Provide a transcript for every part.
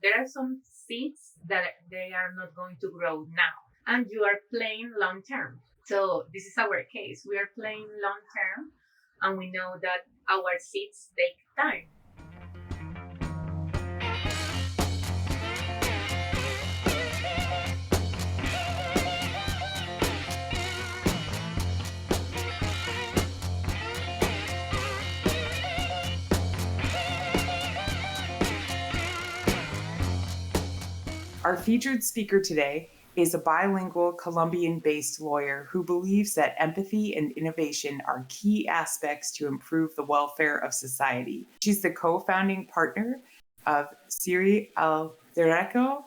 There are some seeds that they are not going to grow now, and you are playing long term. So this is our case. We are playing long term, and we know that our seeds take time. Our featured speaker today is a bilingual Colombian-based lawyer who believes that empathy and innovation are key aspects to improve the welfare of society. She's the co-founding partner of Sirirí al Derecho,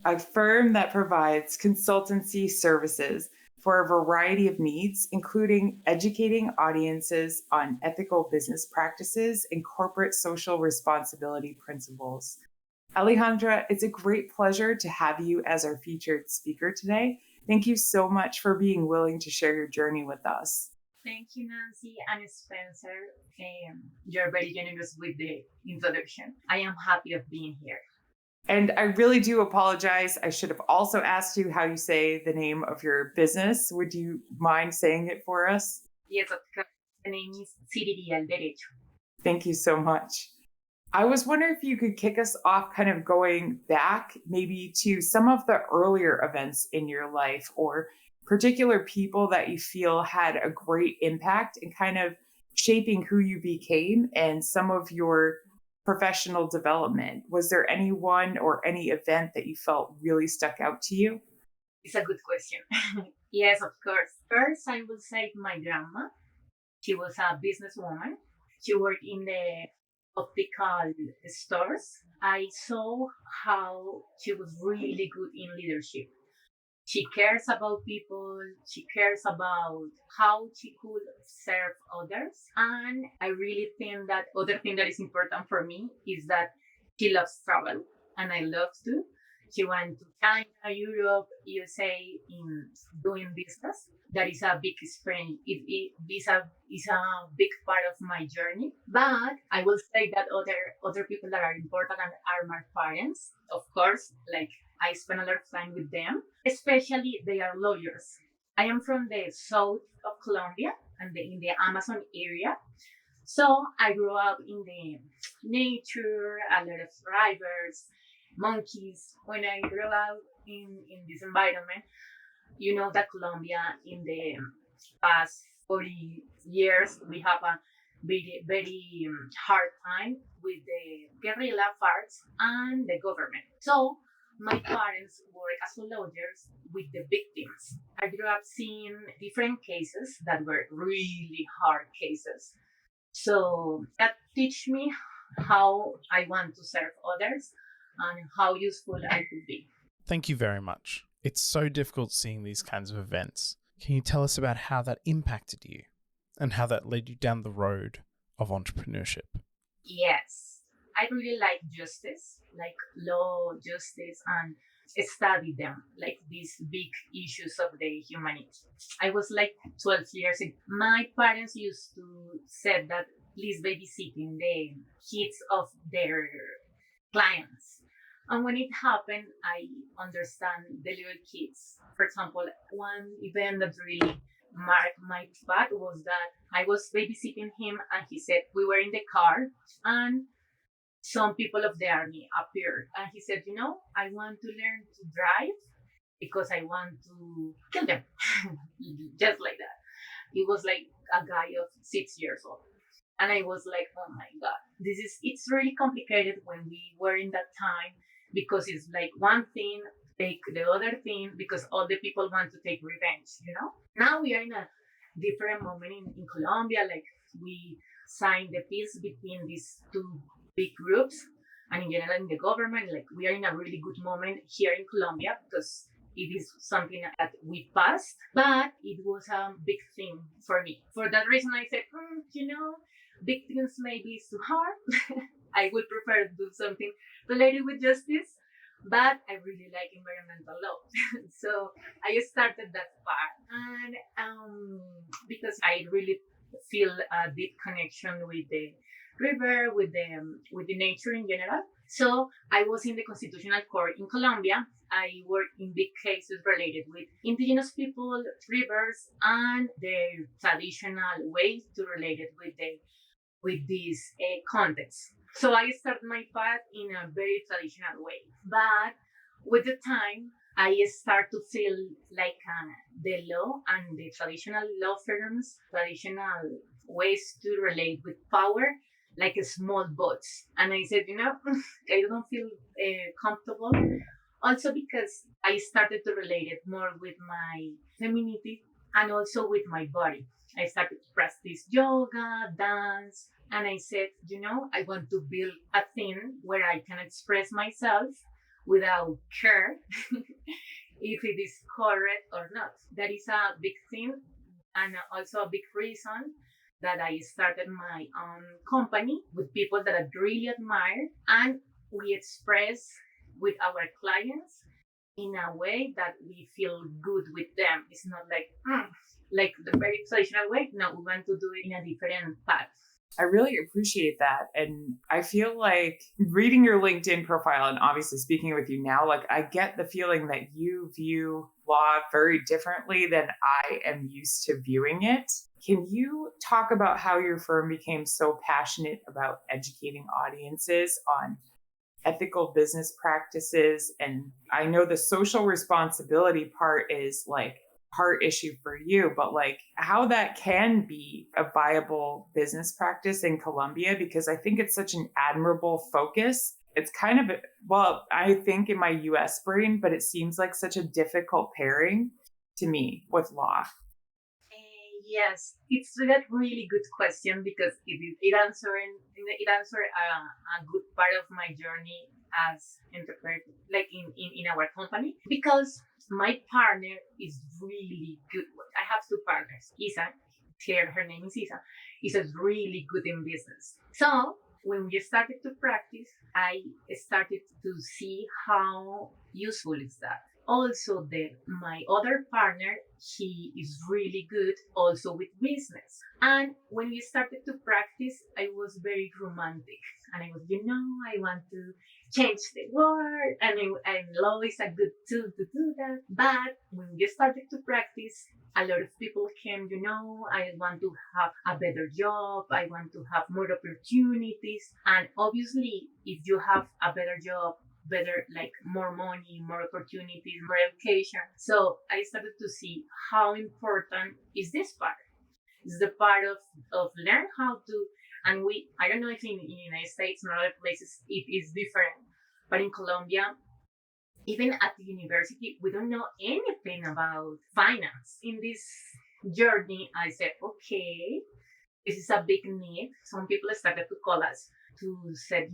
a firm that provides consultancy services for a variety of needs, including educating audiences on ethical business practices and corporate social responsibility principles. Alejandra, it's a great pleasure to have you as our featured speaker today. Thank you so much for being willing to share your journey with us. Thank you, Nancy and Spencer. You're very generous with the introduction. I am happy of being here. And I really do apologize. I should have also asked you how you say the name of your business. Would you mind saying it for us? Yes, of course. The name is Sirirí al Derecho. Thank you so much. I was wondering if you could kick us off kind of going back maybe to some of the earlier events in your life or particular people that you feel had a great impact in kind of shaping who you became and some of your professional development. Was there anyone or any event that you felt really stuck out to you? It's a good question. Yes, of course. First, I will say my grandma. She was a businesswoman. She worked in the optical stores. I saw how she was really good in leadership. She cares about people. She cares about how she could serve others. And I really think that other thing that is important for me is that she loves travel and I love to. She went to China, Europe, USA in doing business. That is a big experience. It is a big part of my journey. But I will say that other people that are important are my parents, of course. Like I spend a lot of time with them, especially they are lawyers. I am from the south of Colombia and in the Amazon area. So I grew up in the nature, a lot of rivers, monkeys. When I grew up in this environment, you know that Colombia in the past 40 years, we have a very hard time with the guerrilla fights and the government. So my parents work as lawyers with the victims. I grew up seeing different cases that were really hard cases. So that teach me how I want to serve others and how useful I could be. Thank you very much. It's so difficult seeing these kinds of events. Can you tell us about how that impacted you and how that led you down the road of entrepreneurship? Yes, I really like justice, like law, justice, and study them, like these big issues of the humanity. I was like 12 years ago. My parents used to say that please babysitting the kids of their clients. And when it happened, I understand the little kids. For example, one event that really marked my spot was that I was babysitting him and he said, we were in the car and some people of the army appeared. And he said, I want to learn to drive because I want to kill them. Just like that. He was like a guy of 6 years old. And I was like, oh my God, it's really complicated when we were in that time because it's like one thing, take the other thing because all the people want to take revenge. Now we are in a different moment in Colombia, like we signed the peace between these two big groups and in general in the government, like we are in a really good moment here in Colombia because it is something that we passed, but it was a big thing for me. For that reason, I said, big things maybe is too hard. I would prefer to do something related with justice, but I really like environmental law. So I started that part, and because I really feel a deep connection with the river, with the nature in general. So I was in the Constitutional Court in Colombia. I worked in big cases related with indigenous people, rivers, and their traditional ways to relate it with this context. So I started my path in a very traditional way. But with the time, I start to feel like the law and the traditional law firms, traditional ways to relate with power, like a small boats. And I said, I don't feel comfortable. Also because I started to relate it more with my femininity and also with my body. I started to practice yoga, dance, and I said, I want to build a thing where I can express myself without care if it is correct or not. That is a big thing and also a big reason that I started my own company with people that I really admire, and we express with our clients in a way that we feel good with them. It's not like the very traditional way. No, we want to do it in a different path. I really appreciate that. And I feel like reading your LinkedIn profile and obviously speaking with you now, like I get the feeling that you view law very differently than I am used to viewing it. Can you talk about how your firm became so passionate about educating audiences on ethical business practices? And I know the social responsibility part is like heart issue for you, but like how that can be a viable business practice in Colombia, because I think it's such an admirable focus. It's kind of, well, I think in my US brain, but it seems like such a difficult pairing to me with law. Yes, it's a really good question because it answered a good part of my journey as entrepreneur, like in our company, because my partner is really good. I have two partners. Isa, her name is Isa. Isa's really good in business. So when we started to practice, I started to see how useful is that. Also, my other partner, he is really good also with business. And when we started to practice, I was very romantic. And I was, I want to change the world. And law is a good tool to do that. But when we started to practice, a lot of people came, I want to have a better job. I want to have more opportunities. And obviously, if you have a better job, better, like more money, more opportunities, more education. So I started to see how important is this part. It's the part of learn how to, and I don't know if in the United States and other places it is different, but in Colombia, even at the university, we don't know anything about finance. In this journey, I said, okay, this is a big need. Some people started to call us to say,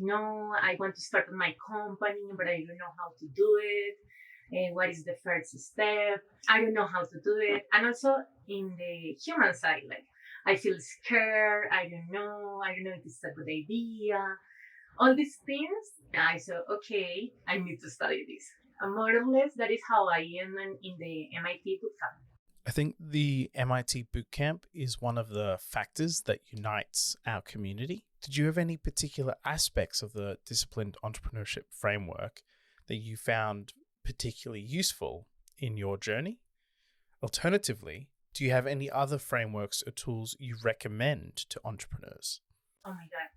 I want to start my company, but I don't know how to do it. What is the first step? I don't know how to do it. And also in the human side, like I feel scared. I don't know if it's a good idea. All these things. I said, okay, I need to study this. And more or less, that is how I am in the MIT bootcamp. I think the MIT Bootcamp is one of the factors that unites our community. Did you have any particular aspects of the disciplined entrepreneurship framework that you found particularly useful in your journey? Alternatively, do you have any other frameworks or tools you recommend to entrepreneurs? Oh my God,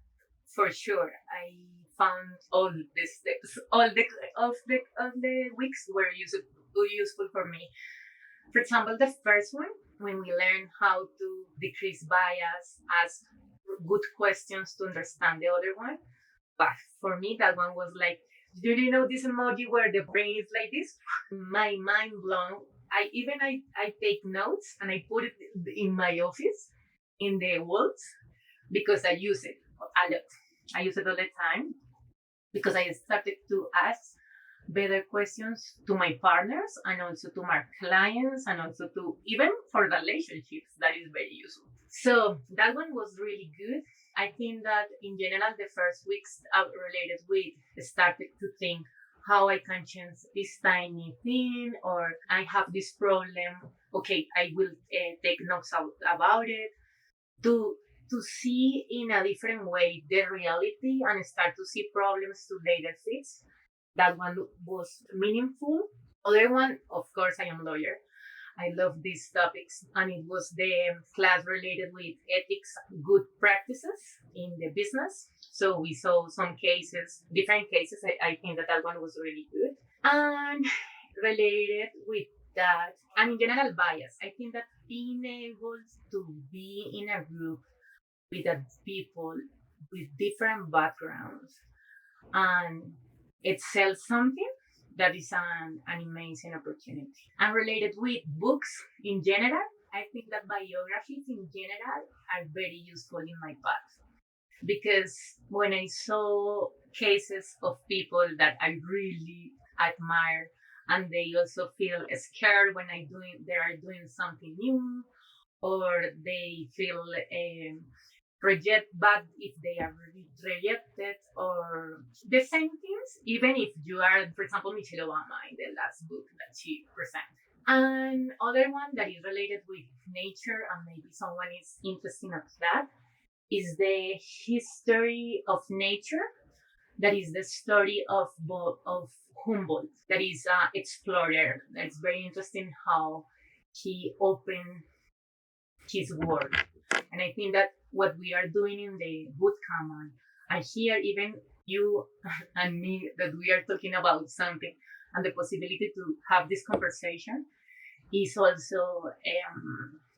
for sure. I found all the steps, all the weeks were useful for me. For example, the first one, when we learn how to decrease bias, ask good questions to understand the other one. But for me, that one was like, do you know this emoji where the brain is like this? My mind blown. I take notes and I put it in my office, in the walls, because I use it a lot. I use it all the time because I started to ask better questions to my partners and also to my clients and also to even for relationships. That is very useful. So that one was really good. I think that in general, the first weeks related with started to think how I can change this tiny thing, or I have this problem. Okay, I will take notes about it. To to see in a different way the reality and start to see problems to later fix. That one was meaningful. Other one, of course, I am a lawyer. I love these topics, and it was the class related with ethics, good practices in the business. So we saw some cases, different cases. I think that one was really good. And related with that, and in general, bias. I think that being able to be in a group with people with different backgrounds and it sells something, that is an amazing opportunity. And related with books in general, I think that biographies in general are very useful in my path because when I saw cases of people that I really admire and they also feel scared when they are doing something new or they feel but if they are rejected or the same things, even if you are, for example, Michelle Obama in the last book that she presented. And other one that is related with nature and maybe someone is interested in that is the history of nature. That is the story of Humboldt, that is an explorer. That's very interesting how he opened his world. And I think that what we are doing in the bootcamp, and I hear even you and me that we are talking about something and the possibility to have this conversation is also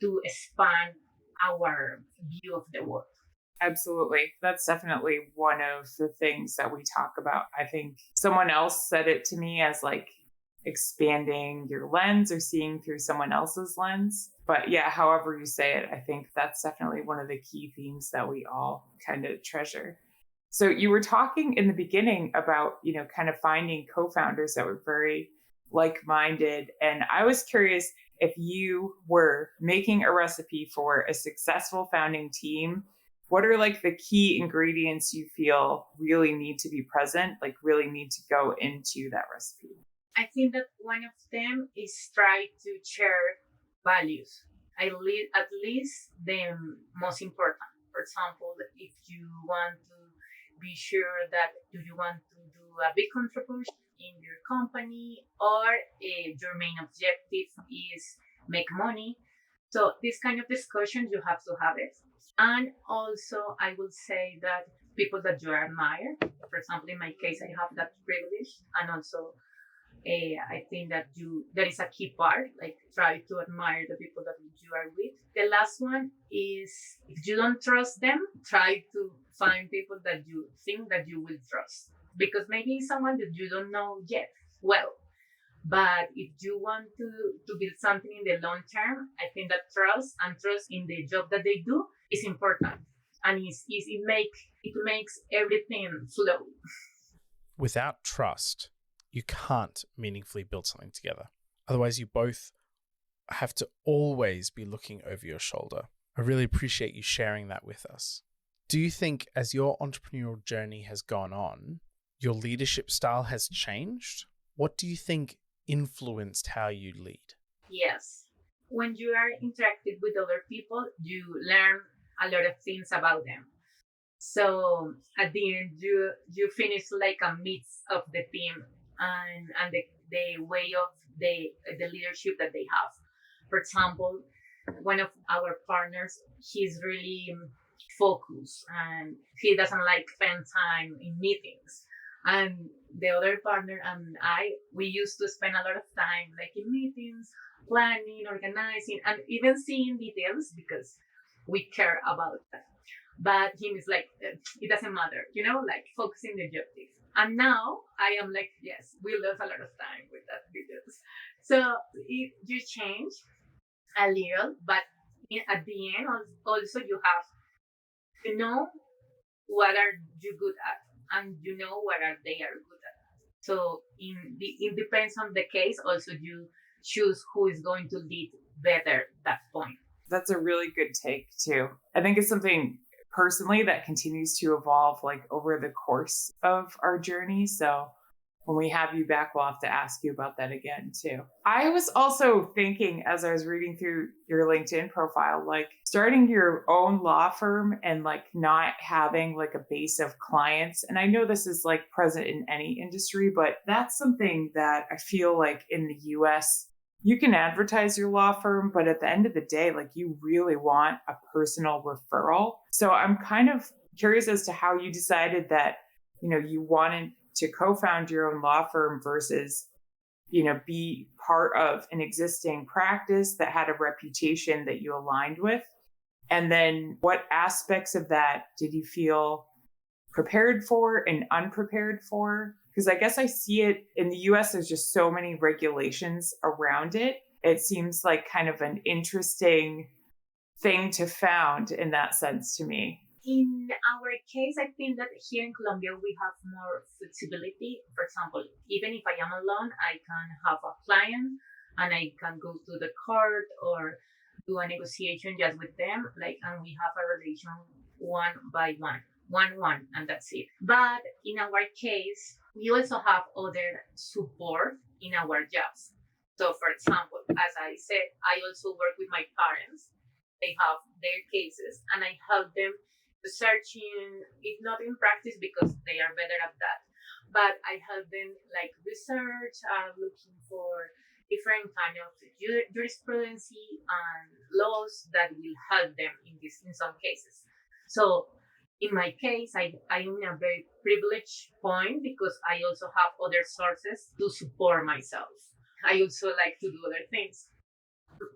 to expand our view of the world. Absolutely. That's definitely one of the things that we talk about. I think someone else said it to me as like expanding your lens or seeing through someone else's lens. But yeah, however you say it, I think that's definitely one of the key themes that we all kind of treasure. So you were talking in the beginning about, kind of finding co-founders that were very like-minded. And I was curious if you were making a recipe for a successful founding team, what are like the key ingredients you feel really need to be present, like really need to go into that recipe? I think that one of them is try to share values. At least the most important. For example, if you want to be sure that you want to do a big contribution in your company or your main objective is make money. So this kind of discussion, you have to have it. And also, I will say that people that you admire, for example, in my case, I have that privilege. And also, I think that is a key part, like try to admire the people that you are with. The last one is if you don't trust them, try to find people that you think that you will trust. Because maybe someone that you don't know yet well. But if you want to build something in the long term, I think that trust in the job that they do is important. And it makes everything flow. Without trust, you can't meaningfully build something together. Otherwise, you both have to always be looking over your shoulder. I really appreciate you sharing that with us. Do you think as your entrepreneurial journey has gone on, your leadership style has changed? What do you think influenced how you lead? Yes. When you are interacting with other people, you learn a lot of things about them. So at the end, you finish like a mix of the team and the way of the leadership that they have. For example, one of our partners, he's really focused and he doesn't like spend time in meetings. And the other partner and we used to spend a lot of time like in meetings, planning, organizing, and even seeing details because we care about that. But him is like, it doesn't matter, like focusing the objective. And now I am like, yes, we lose a lot of time with that details. So you change a little, but at the end, also you have to know what are you good at, and what they are good at. So it depends on the case. Also, you choose who is going to lead better that point. That's a really good take too. I think it's something personally that continues to evolve like over the course of our journey. So when we have you back, we'll have to ask you about that again too. I was also thinking as I was reading through your LinkedIn profile, like starting your own law firm and like not having like a base of clients. And I know this is like present in any industry, but that's something that I feel like in the US, you can advertise your law firm, but at the end of the day, like you really want a personal referral. So I'm kind of curious as to how you decided that, you wanted to co-found your own law firm versus, be part of an existing practice that had a reputation that you aligned with. And then what aspects of that did you feel prepared for and unprepared for? Because I guess I see it in the US, there's just so many regulations around it. It seems like kind of an interesting thing to found in that sense to me. In our case, I think that here in Colombia, we have more flexibility. For example, even if I am alone, I can have a client and I can go to the court or do a negotiation just with them, and we have a relation one by one, and that's it. But in our case, we also have other support in our jobs. So, for example, as I said, I also work with my parents. They have their cases, and I help them searching, if not in practice because they are better at that, but I help them research, looking for different kind of jurisprudence and laws that will help them in some cases. So in my case, I'm in a very privileged point because I also have other sources to support myself. I also like to do other things.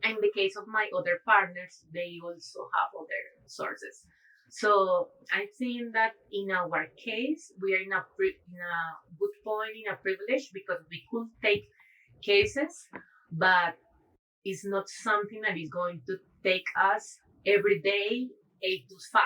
In the case of my other partners, they also have other sources. So I think that in our case, we are in a good point, in a privilege, because we could take cases, but it's not something that is going to take us every day 8 to 5.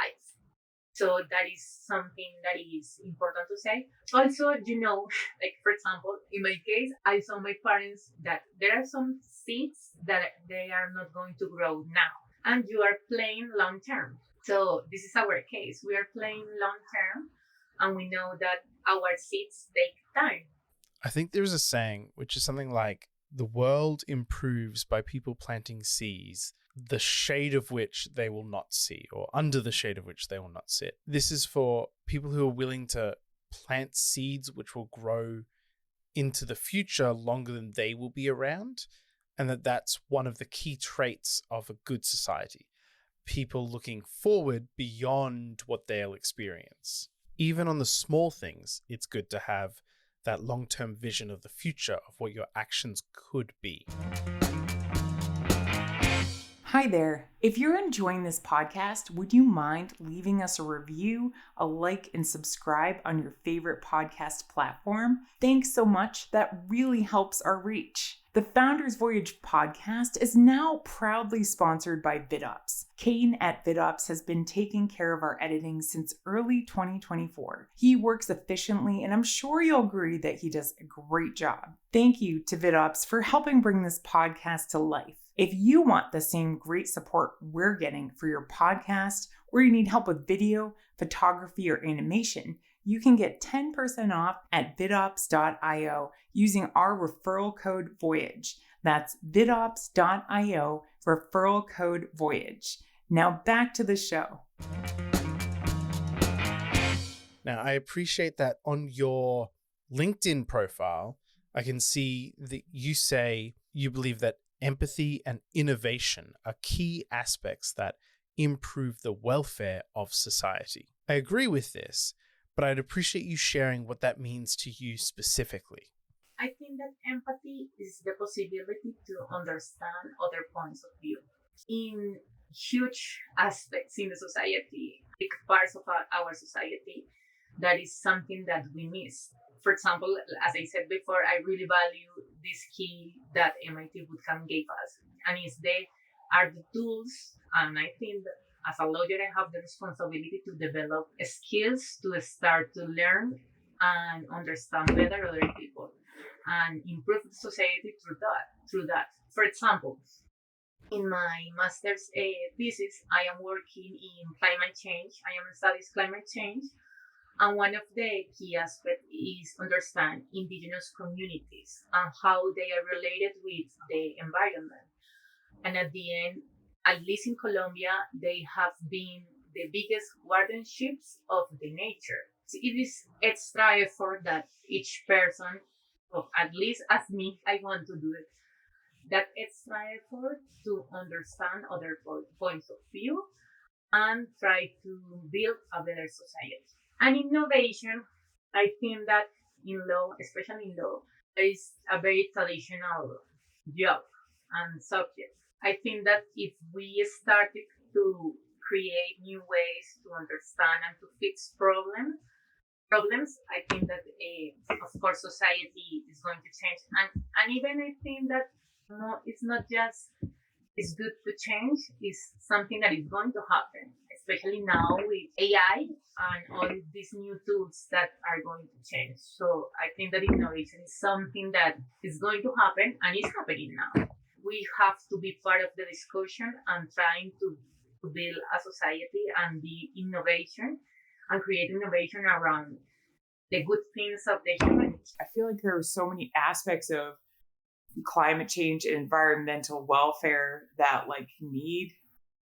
So that is something that is important to say. Also, for example, in my case, I saw my parents that there are some seeds that they are not going to grow now, and you are playing long term. So this is our case. We are playing long term, and we know that our seeds take time. I think there's a saying which is something like, the world improves by people planting seeds, the shade of which they will not see, or under the shade of which they will not sit. This is for people who are willing to plant seeds which will grow into the future longer than they will be around, and that's one of the key traits of a good society. People looking forward beyond what they'll experience. Even on the small things, it's good to have that long-term vision of the future of what your actions could be. Hi there. If you're enjoying this podcast, would you mind leaving us a review, a like, and subscribe on your favorite podcast platform? Thanks so much. That really helps our reach. The Founders Voyage podcast is now proudly sponsored by VidOps. Kane at VidOps has been taking care of our editing since early 2024. He works efficiently, and I'm sure you'll agree that he does a great job. Thank you to VidOps for helping bring this podcast to life. If you want the same great support we're getting for your podcast, or you need help with video, photography, or animation, you can get 10% off at vidops.io using our referral code Voyage. That's vidops.io, referral code Voyage. Now back to the show. Now, I appreciate that on your LinkedIn profile, I can see that you say you believe that empathy and innovation are key aspects that improve the welfare of society. I agree with this, but I'd appreciate you sharing what that means to you specifically. I think that empathy is the possibility to understand other points of view in huge aspects in the society, big parts of our society. That is something that we miss. For example, as I said before, I really value this key that MIT Bootcamp gave us, and they are the tools. And I think that as a lawyer, I have the responsibility to develop skills to start to learn and understand better other people and improve the society through that. For example, in my master's thesis, I am working in climate change. I am studying climate change, And one of the key aspects is understand indigenous communities and how they are related with the environment. And at the end, at least in Colombia, they have been the biggest guardianships of the nature. So it is extra effort that each person, or at least as me, I want to do it. That extra effort to understand other points of view and try to build a better society. And innovation, I think that in law, especially in law, there is a very traditional job and subject. I think that if we started to create new ways to understand and to fix problems, I think that of course society is going to change. And even I think that no, it's not just it's good to change. It's something that is going to happen, especially now with AI and all these new tools that are going to change. So I think that innovation is something that is going to happen and is happening now. We have to be part of the discussion and trying to build a society and the innovation and create innovation around the good things of the humanity. I feel like there are so many aspects of climate change and environmental welfare that like need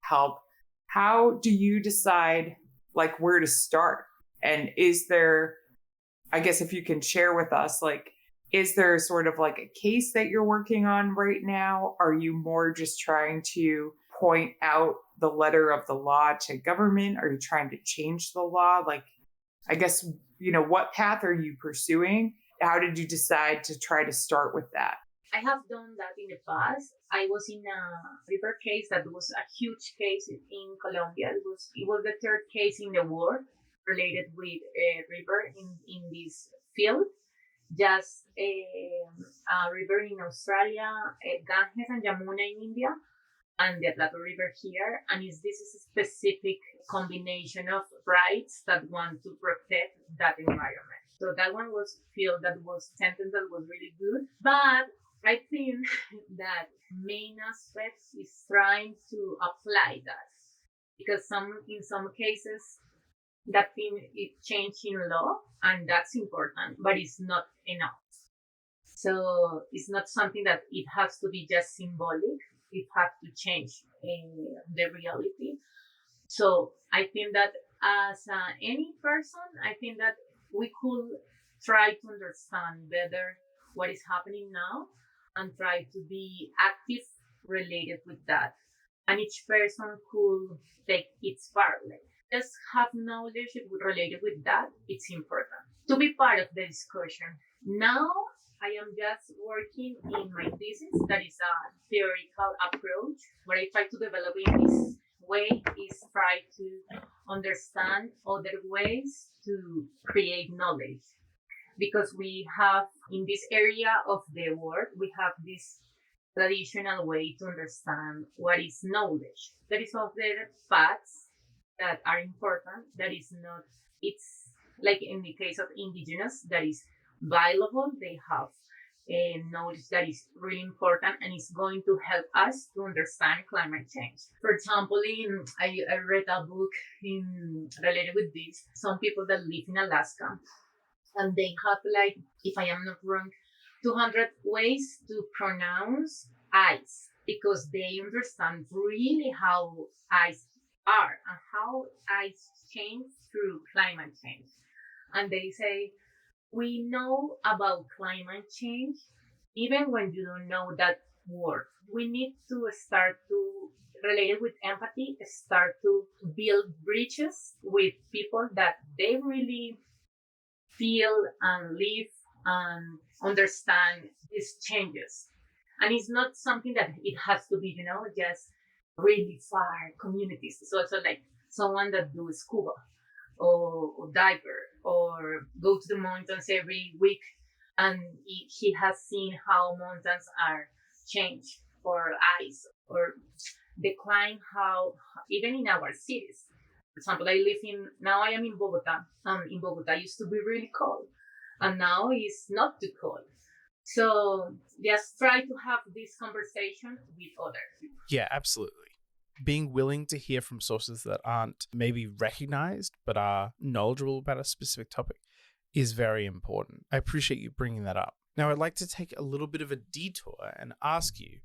help. How do you decide like where to start? And is there, I guess if you can share with us, like, is there sort of like a case that you're working on right now? Are you more just trying to point out the letter of the law to government? Are you trying to change the law? Like, I guess, what path are you pursuing? How did you decide to try to start with that? I have done that in the past. I was in a river case that was a huge case in Colombia. It was the third case in the world related with a river in this field. Just a river in Australia, Ganges and Yamuna in India, and the Plateau River here. And this is a specific combination of rights that want to protect that environment. So that one was field that was sentence that was really good. But I think that main aspect is trying to apply that because in some cases that thing it changed in law and that's important, but it's not enough. So it's not something that it has to be just symbolic. It has to change the reality. So I think that as any person, I think that we could try to understand better what is happening now and try to be active related with that. And each person could take its part. Like, just have knowledge related with that. It's important to be part of the discussion. Now I am just working in my thesis that is a theoretical approach. What I try to develop in this way is try to understand other ways to create knowledge. Because we have in this area of the world, we have this traditional way to understand what is knowledge. There is of the facts that are important, that is not, it's like in the case of indigenous, that is valuable, they have a knowledge that is really important and is going to help us to understand climate change. For example, I read a book related with this, some people that live in Alaska, and they have like, if I am not wrong, 200 ways to pronounce ice because they understand really how ice are and how ice change through climate change. And they say, we know about climate change even when you don't know that word. We need to start to relate it with empathy, start to build bridges with people that they really feel and live and understand these changes. And it's not something that it has to be, just really far communities. It's also like someone that do scuba or diver or go to the mountains every week and he has seen how mountains are changed for ice or decline, how even in our cities. For example, now I am in Bogota. In Bogota used to be really cold and now it's not too cold. So just try to have this conversation with others. Yeah, absolutely. being willing to hear from sources that aren't maybe recognized but are knowledgeable about a specific topic is very important. I appreciate you bringing that up. Now, I'd like to take a little bit of a detour and ask you,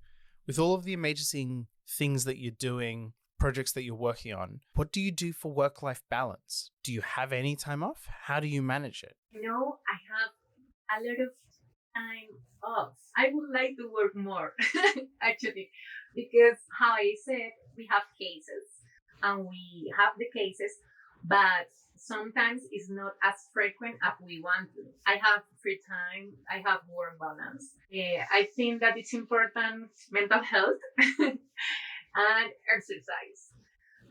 with all of the amazing things that you're doing, projects that you're working on, what do you do for work-life balance? Do you have any time off? How do you manage it? I have a lot of time off. I would like to work more, actually, because how I said, we have cases and we have the cases, but sometimes it's not as frequent as we want to. I have free time, I have work balance. I think that it's important mental health and exercise.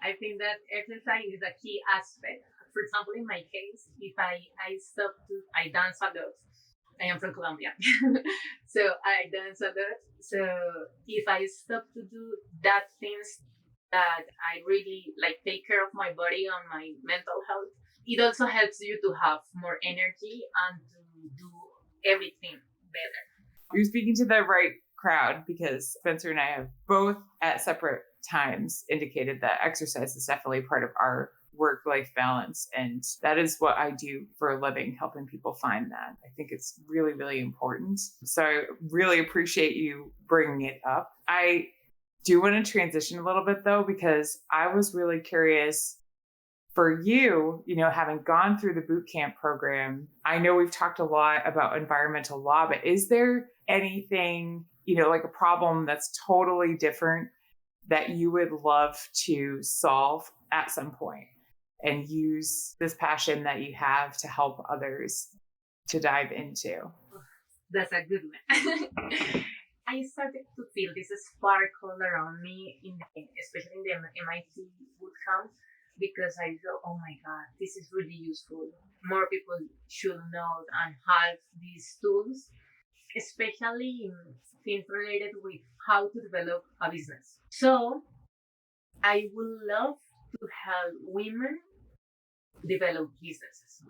I think that exercise is a key aspect. For example, in my case, if I dance a lot. I am from Colombia, so I dance a lot. So if I stop to do that things that I really like, take care of my body and my mental health, it also helps you to have more energy and to do everything better. You're speaking to the right crowd, because Spencer and I have both at separate times indicated that exercise is definitely part of our work-life balance. And that is what I do for a living, helping people find that. I think it's really, really important. So I really appreciate you bringing it up. I do want to transition a little bit though, because I was really curious for you, having gone through the boot camp program. I know we've talked a lot about environmental law, but is there anything, like a problem that's totally different that you would love to solve at some point and use this passion that you have to help others to dive into? That's a good one. I started to feel this sparkle around me, especially in the MIT bootcamp, because I thought, oh my God, this is really useful. More people should know and have these tools, especially in things related with how to develop a business. So I would love to help women develop businesses,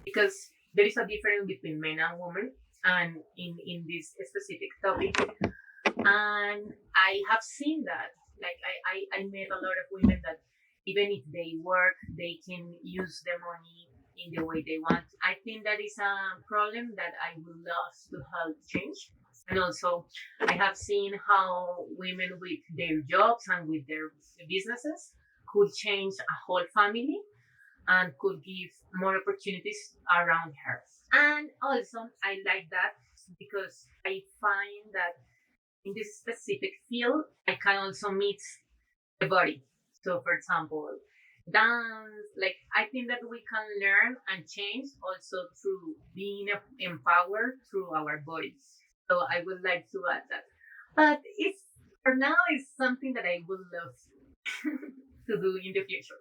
because there is a difference between men and women, and in this specific topic. And I have seen that, like I met a lot of women that even if they work, they can use the money in the way they want. I think that is a problem that I would love to help change. And also, I have seen how women with their jobs and with their businesses could change a whole family and could give more opportunities around her. And also, I like that because I find that in this specific field, I can also meet the body. So, for example, dance, like I think that we can learn and change also through being empowered through our bodies. So I would like to add that. But it's for now, it's something that I would love to do in the future.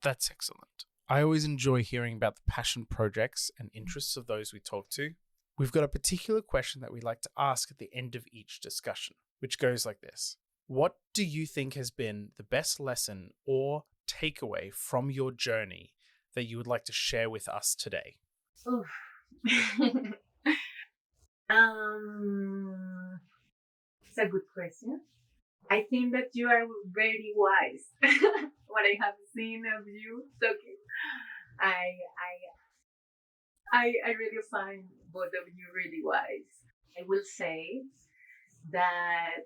That's excellent. I always enjoy hearing about the passion projects and interests of those we talk to. We've got a particular question that we like to ask at the end of each discussion, which goes like this. What do you think has been the best lesson or takeaway from your journey that you would like to share with us today? It's a good question. I think that you are very wise. What I have seen of you, so okay. I really find both of you really wise. I will say that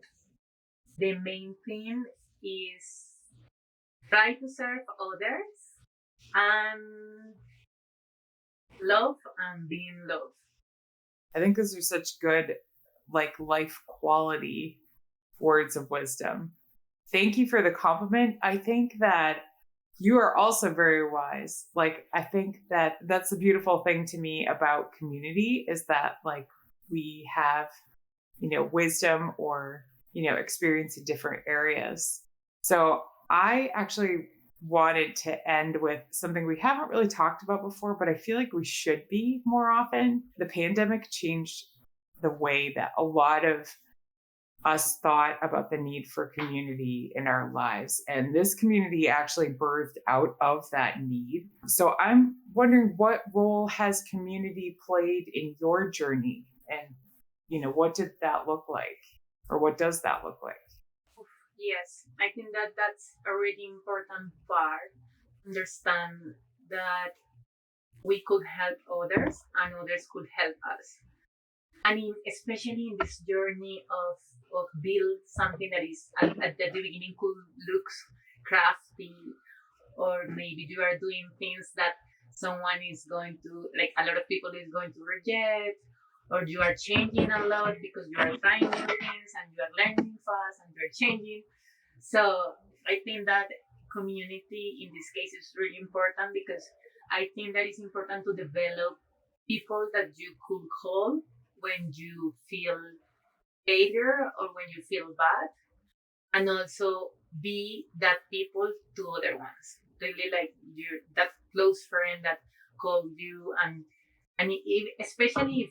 the main thing is try to serve others and love and being loved. I think those are such good, life quality words of wisdom. Thank you for the compliment. I think that you are also very wise. I think that that's the beautiful thing to me about community is that we have, wisdom or, experience in different areas. So I actually wanted to end with something we haven't really talked about before, but I feel like we should be more often. The pandemic changed the way that a lot of us thought about the need for community in our lives. And this community actually birthed out of that need. So I'm wondering, what role has community played in your journey? And, what did that look like? Or what does that look like? Yes, I think that that's a really important part. Understand that we could help others and others could help us. I mean, especially in this journey of build something that is at the beginning could looks crafty, or maybe you are doing things that someone is going to, like, a lot of people is going to reject, or you are changing a lot because you are trying new things and you are learning fast and you're changing. So I think that community in this case is really important, because I think that it's important to develop people that you could call when you feel failure or when you feel bad, and also be that people to other ones. Really, like your that close friend that called you, and especially if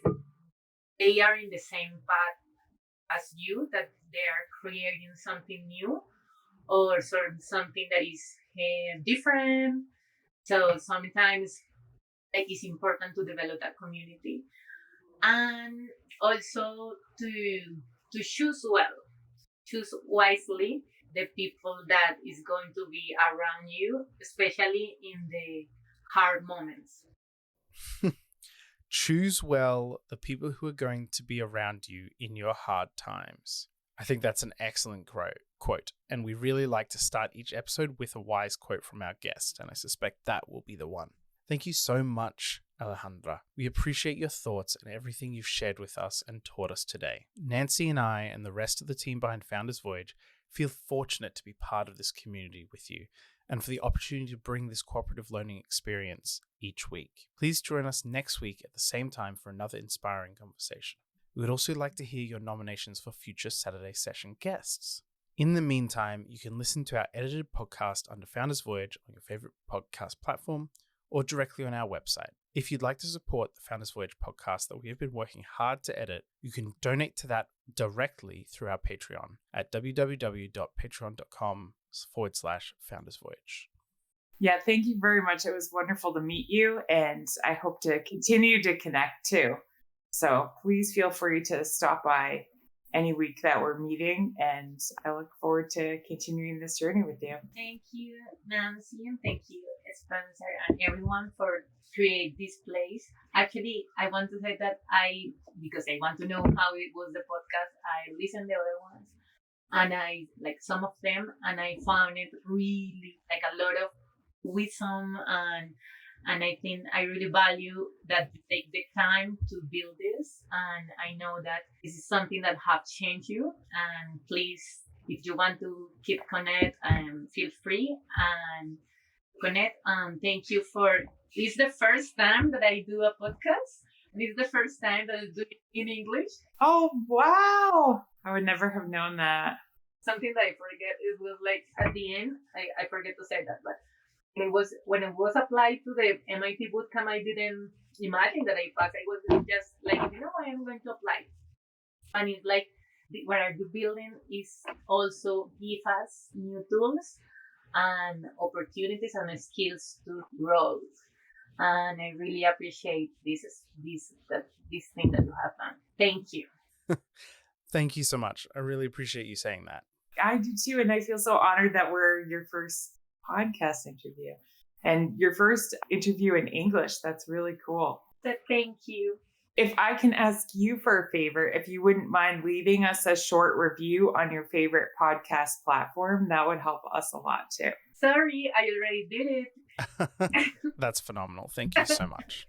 they are in the same path as you, that they are creating something new or something that is different. So sometimes, like, it's important to develop that community, and also to choose wisely the people that is going to be around you, especially in the hard moments. Choose well the people who are going to be around you in your hard times. I think that's an excellent quote, and we really like to start each episode with a wise quote from our guest, and I suspect that will be the one. Thank you so much, Alejandra. We appreciate your thoughts and everything you've shared with us and taught us today. Nancy and I and the rest of the team behind Founders Voyage feel fortunate to be part of this community with you and for the opportunity to bring this cooperative learning experience each week. Please join us next week at the same time for another inspiring conversation. We would also like to hear your nominations for future Saturday session guests. In the meantime, you can listen to our edited podcast under Founders Voyage on your favorite podcast platform or directly on our website. If you'd like to support the Founders Voyage podcast that we have been working hard to edit, you can donate to that directly through our Patreon at www.patreon.com/Founders Voyage. Yeah, thank you very much. It was wonderful to meet you, and I hope to continue to connect too. So please feel free to stop by any week that we're meeting, and I look forward to continuing this journey with you. Thank you, Nancy, and thank you, Spencer, and everyone for create this place. Actually, I want to say that because I want to know how it was the podcast, I listened the other ones, and I like some of them, and I found it really like a lot of wisdom, and I think I really value that you take the time to build this, and I know that this is something that have changed you. And please, if you want to keep connect, feel free and connect. Thank you for. It's the first time that I do a podcast. And it's the first time that I do it in English. Oh, wow. I would never have known that. Something that I forget, it was like at the end, I forget to say that, but when it was applied to the MIT bootcamp, I didn't imagine that I passed. I was just like, I am going to apply. And it's like, what are you building is also give us new tools and opportunities and skills to grow. And I really appreciate this thing that you have done. Thank you. Thank you so much. I really appreciate you saying that. I do too, and I feel so honored that we're your first podcast interview and your first interview in English. That's really cool. So thank you. If I can ask you for a favor, if you wouldn't mind leaving us a short review on your favorite podcast platform, that would help us a lot too. Sorry, I already did it. That's phenomenal. Thank you so much.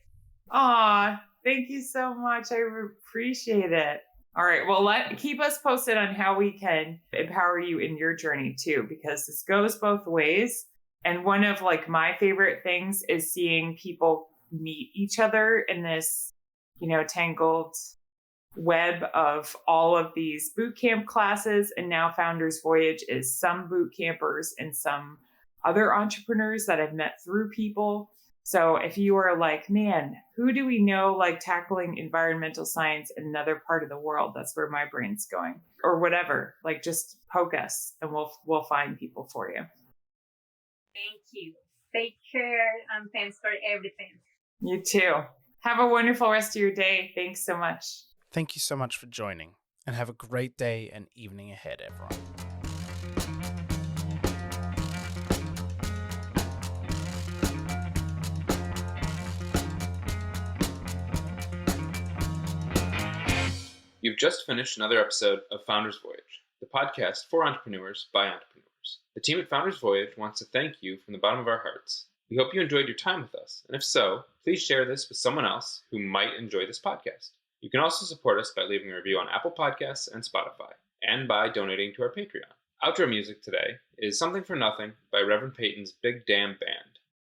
Aw, thank you so much. I appreciate it. All right. Well, keep us posted on how we can empower you in your journey too, because this goes both ways. And one of like my favorite things is seeing people meet each other in this, tangled web of all of these boot camp classes. And now Founders Voyage is some boot campers and some other entrepreneurs that I've met through people. So if you are like, man, who do we know like tackling environmental science in another part of the world? That's where my brain's going, or whatever. Like, just poke us and we'll find people for you. Thank you. Take care, and thanks for everything. You too. Have a wonderful rest of your day. Thanks so much. Thank you so much for joining, and have a great day and evening ahead, everyone. You've just finished another episode of Founders Voyage, the podcast for entrepreneurs by entrepreneurs. The team at Founders Voyage wants to thank you from the bottom of our hearts. We hope you enjoyed your time with us, and if so, please share this with someone else who might enjoy this podcast. You can also support us by leaving a review on Apple Podcasts and Spotify, and by donating to our Patreon. Outro music today is Something for Nothing by Reverend Peyton's Big Damn Band.